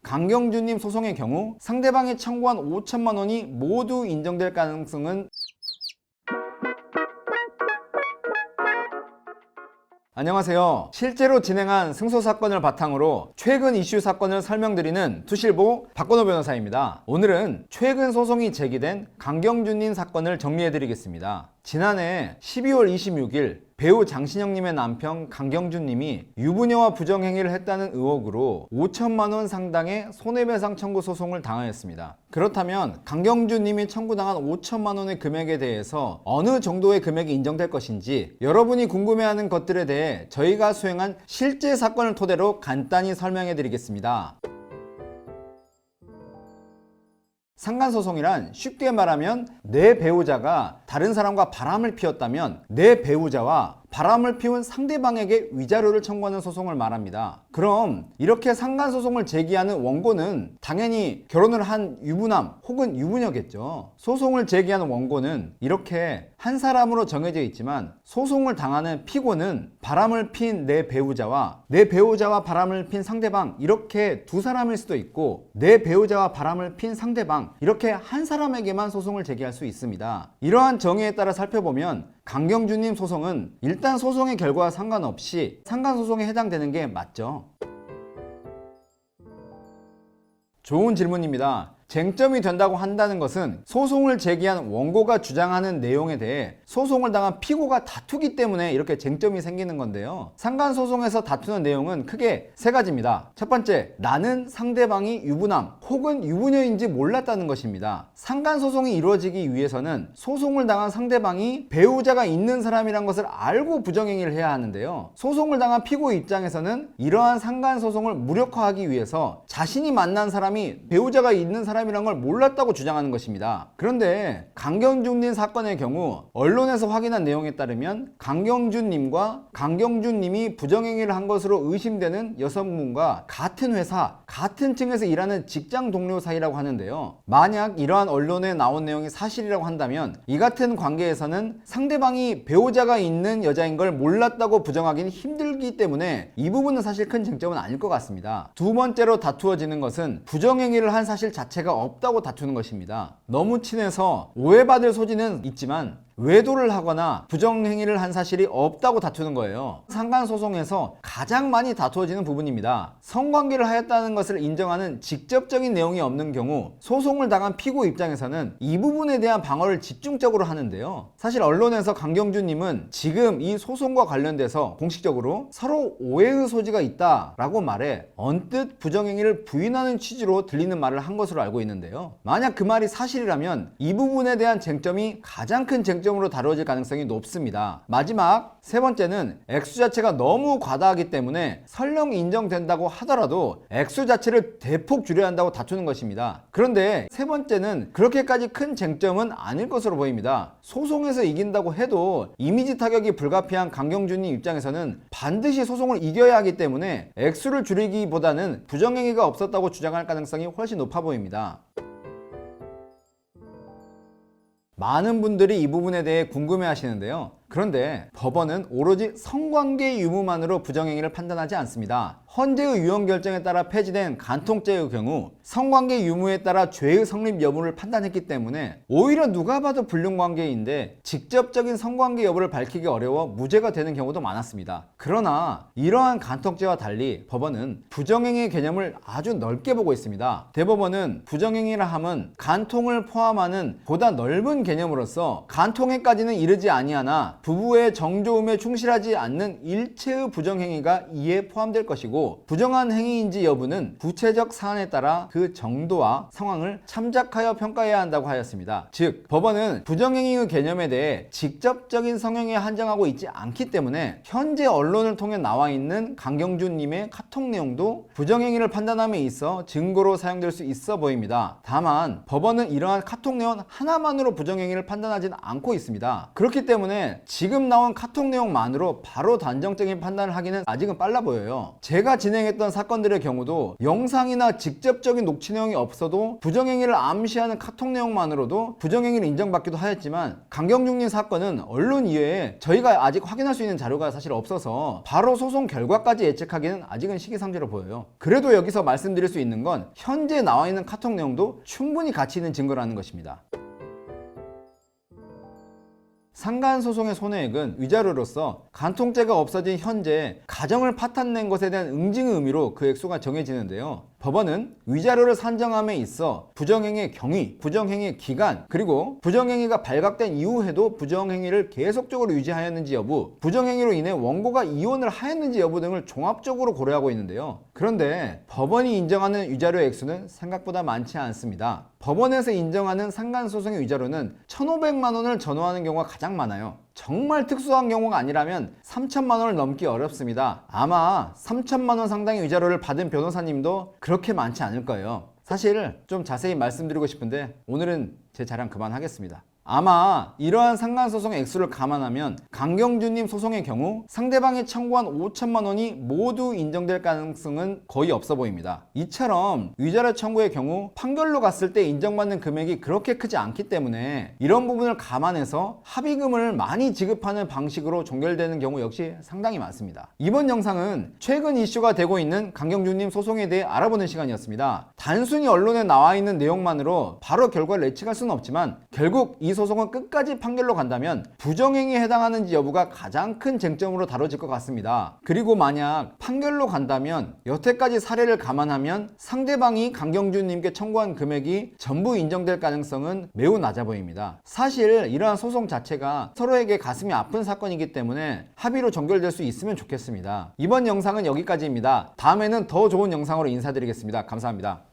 강경준님 소송의 경우 상대방이 청구한 5천만 원이 모두 인정될 가능성은 안녕하세요. 실제로 진행한 승소사건을 바탕으로 최근 이슈 사건을 설명드리는 투실보 박건호 변호사입니다. 오늘은 최근 소송이 제기된 강경준님 사건을 정리해드리겠습니다. 지난해 12월 26일 배우 장신영님의 남편 강경준님이 유부녀와 부정행위를 했다는 의혹으로 5천만 원 상당의 손해배상 청구 소송을 당하였습니다. 그렇다면 강경준님이 청구당한 5천만 원의 금액에 대해서 어느 정도의 금액이 인정될 것인지 여러분이 궁금해하는 것들에 대해 저희가 수행한 실제 사건을 토대로 간단히 설명해 드리겠습니다. 상간소송이란 쉽게 말하면 내 배우자가 다른 사람과 바람을 피웠다면 내 배우자와 바람을 피운 상대방에게 위자료를 청구하는 소송을 말합니다. 그럼 이렇게 상간소송을 제기하는 원고는 당연히 결혼을 한 유부남 혹은 유부녀겠죠. 소송을 제기하는 원고는 이렇게 한 사람으로 정해져 있지만 소송을 당하는 피고는 바람을 핀 내 배우자와 내 배우자와 바람을 핀 상대방 이렇게 두 사람일 수도 있고 내 배우자와 바람을 핀 상대방 이렇게 한 사람에게만 소송을 제기할 수 있습니다. 이러한 정의에 따라 살펴보면 강경준님 소송은 일단 소송의 결과와 상관없이 상간소송에 해당되는 게 맞죠. 좋은 질문입니다. 쟁점이 된다고 한다는 것은 소송을 제기한 원고가 주장하는 내용에 대해 소송을 당한 피고가 다투기 때문에 이렇게 쟁점이 생기는 건데요. 상간소송에서 다투는 내용은 크게 세 가지입니다. 첫 번째, 나는 상대방이 유부남 혹은 유부녀인지 몰랐다는 것입니다. 상간소송이 이루어지기 위해서는 소송을 당한 상대방이 배우자가 있는 사람이란 것을 알고 부정행위를 해야 하는데요. 소송을 당한 피고 입장에서는 이러한 상간소송을 무력화하기 위해서 자신이 만난 사람이 배우자가 있는 사람이란 걸 몰랐다고 주장하는 것입니다. 그런데 강경준님 사건의 경우 언론에서 확인한 내용에 따르면 강경준님과 강경준님이 부정행위를 한 것으로 의심되는 여성분과 같은 회사, 같은 층에서 일하는 직장 동료 사이라고 하는데요. 만약 이러한 언론에 나온 내용이 사실이라고 한다면 이 같은 관계에서는 상대방이 배우자가 있는 여자인 걸 몰랐다고 부정하기는 힘들기 때문에 이 부분은 사실 큰 쟁점은 아닐 것 같습니다. 두 번째로 다투어지는 것은 부정행위를 한 사실 자체가 없다고 다투는 것입니다. 너무 친해서 오해받을 소지는 있지만 외도를 하거나 부정행위를 한 사실이 없다고 다투는 거예요. 상간소송에서 가장 많이 다투어지는 부분입니다. 성관계를 하였다는 것을 인정하는 직접적인 내용이 없는 경우 소송을 당한 피고 입장에서는 이 부분에 대한 방어를 집중적으로 하는데요. 사실 언론에서 강경준님은 지금 이 소송과 관련돼서 공식적으로 서로 오해의 소지가 있다라고 말해 언뜻 부정행위를 부인하는 취지로 들리는 말을 한 것으로 알고 있는데요. 만약 그 말이 사실이라면 이 부분에 대한 쟁점이 가장 큰 쟁점으로 다루어질 가능성이 높습니다. 마지막 세 번째는 액수 자체가 너무 과다하기 때문에 설령 인정된다고 하더라도 액수 자체를 대폭 줄여야 한다고 다투는 것입니다. 그런데 세 번째는 그렇게까지 큰 쟁점은 아닐 것으로 보입니다. 소송에서 이긴다고 해도 이미지 타격이 불가피한 강경준님 입장에서는 반드시 소송을 이겨야 하기 때문에 액수를 줄이기보다는 부정행위가 없었다고 주장할 가능성이 훨씬 높아 보입니다. 많은 분들이 이 부분에 대해 궁금해 하시는데요. 그런데 법원은 오로지 성관계 유무만으로 부정행위를 판단하지 않습니다. 헌재의 유언 결정에 따라 폐지된 간통죄의 경우 성관계 유무에 따라 죄의 성립 여부를 판단했기 때문에 오히려 누가 봐도 불륜관계인데 직접적인 성관계 여부를 밝히기 어려워 무죄가 되는 경우도 많았습니다. 그러나 이러한 간통죄와 달리 법원은 부정행위의 개념을 아주 넓게 보고 있습니다. 대법원은 부정행위라 함은 간통을 포함하는 보다 넓은 개념으로서 간통에까지는 이르지 아니하나 부부의 정조음에 충실하지 않는 일체의 부정행위가 이에 포함될 것이고 부정한 행위인지 여부는 구체적 사안에 따라 그 정도와 상황을 참작하여 평가해야 한다고 하였습니다. 즉 법원은 부정행위의 개념에 대해 직접적인 성형에 한정하고 있지 않기 때문에 현재 언론을 통해 나와 있는 강경준님의 카톡 내용도 부정행위를 판단함에 있어 증거로 사용될 수 있어 보입니다. 다만 법원은 이러한 카톡 내용 하나만으로 부정행위를 판단하지는 않고 있습니다. 그렇기 때문에 지금 나온 카톡 내용만으로 바로 단정적인 판단을 하기는 아직은 빨라 보여요. 제가 제가 진행했던 사건들의 경우도 영상이나 직접적인 녹취 내용이 없어도 부정행위를 암시하는 카톡 내용만으로도 부정행위를 인정받기도 하였지만 강경중님 사건은 언론 이외에 저희가 아직 확인할 수 있는 자료가 사실 없어서 바로 소송 결과까지 예측하기는 아직은 시기상조로 보여요. 그래도 여기서 말씀드릴 수 있는 건 현재 나와 있는 카톡 내용도 충분히 가치 있는 증거라는 것입니다. 상간소송의 손해액은 위자료로서 간통죄가 없어진 현재 가정을 파탄낸 것에 대한 응징의 의미로 그 액수가 정해지는데요. 법원은 위자료를 산정함에 있어 부정행위의 경위, 부정행위의 기간, 그리고 부정행위가 발각된 이후에도 부정행위를 계속적으로 유지하였는지 여부, 부정행위로 인해 원고가 이혼을 하였는지 여부 등을 종합적으로 고려하고 있는데요. 그런데 법원이 인정하는 위자료 액수는 생각보다 많지 않습니다. 법원에서 인정하는 상간소송의 위자료는 1,500만 원을 전후하는 경우가 가장 많아요. 정말 특수한 경우가 아니라면 3천만 원을 넘기 어렵습니다. 아마 3천만 원 상당의 위자료를 받은 변호사님도 그렇게 많지 않을 거예요. 사실 좀 자세히 말씀드리고 싶은데 오늘은 제 자랑 그만하겠습니다. 아마 이러한 상간소송의 액수를 감안하면 강경준님 소송의 경우 상대방이 청구한 5천만 원이 모두 인정될 가능성은 거의 없어 보입니다. 이처럼 위자료 청구의 경우 판결로 갔을 때 인정받는 금액이 그렇게 크지 않기 때문에 이런 부분을 감안해서 합의금을 많이 지급하는 방식으로 종결되는 경우 역시 상당히 많습니다. 이번 영상은 최근 이슈가 되고 있는 강경준님 소송에 대해 알아보는 시간이었습니다. 단순히 언론에 나와 있는 내용만으로 바로 결과를 예측할 수는 없지만 결국 이 소송은 끝까지 판결로 간다면 부정행위에 해당하는지 여부가 가장 큰 쟁점으로 다뤄질 것 같습니다. 그리고 만약 판결로 간다면 여태까지 사례를 감안하면 상대방이 강경준님께 청구한 금액이 전부 인정될 가능성은 매우 낮아 보입니다. 사실 이러한 소송 자체가 서로에게 가슴이 아픈 사건이기 때문에 합의로 종결될 수 있으면 좋겠습니다. 이번 영상은 여기까지입니다. 다음에는 더 좋은 영상으로 인사드리겠습니다. 감사합니다.